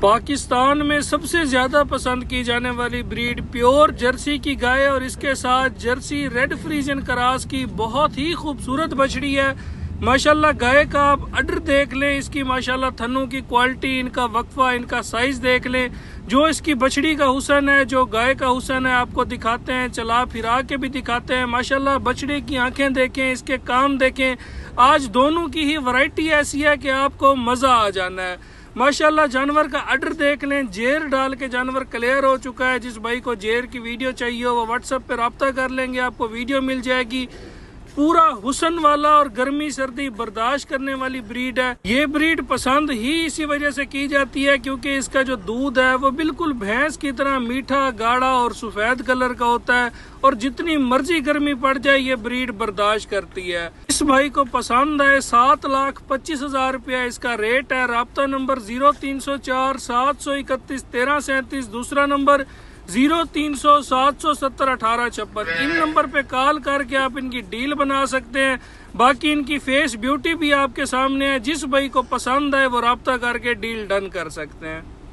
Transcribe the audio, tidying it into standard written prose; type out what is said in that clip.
पाकिस्तान में सबसे ज्यादा पसंद की जाने वाली ब्रीड प्योर जर्सी की गाय और इसके साथ जर्सी रेड फ्रीजियन क्रॉस की बहुत ही खूबसूरत बछड़ी है। माशाल्लाह गाय का आप अडर देख लें, इसकी माशाल्लाह थनों की क्वालिटी, इनका वक्फा, इनका साइज देख लें। जो इसकी बछड़ी का हुसन है, जो गाय का हुसन है, आपको दिखाते हैं, चला फिरा के भी दिखाते हैं। माशाल्लाह बछड़ी की आंखें देखें, इसके कान देखें। आज दोनों की ही वैरायटी ऐसी है कि आपको मजा आ जाना है। माशाल्लाह जानवर का अडर देख लें, जेर डाल के जानवर क्लियर हो चुका है। जिस भाई को जेर की वीडियो चाहिए हो वो व्हाट्सएप पे रब्ता कर लेंगे, आपको वीडियो मिल जाएगी। पूरा हुसन वाला और गर्मी सर्दी बर्दाश्त करने वाली ब्रीड है। ये ब्रीड पसंद ही इसी वजह से की जाती है क्योंकि इसका जो दूध है वो बिल्कुल भैंस की तरह मीठा, गाढ़ा और सफेद कलर का होता है और जितनी मर्जी गर्मी पड़ जाए ये ब्रीड बर्दाश्त करती है। इस भाई को पसंद है। 7,25,000 रुपया इसका रेट है। राब्ता नंबर 0304 731 1337, दूसरा नंबर 0300 770 1856। इन नंबर पे कॉल करके आप इनकी डील बना सकते हैं। बाकी इनकी फेस ब्यूटी भी आपके सामने है। जिस भाई को पसंद है वो राब्ता करके डील डन कर सकते हैं।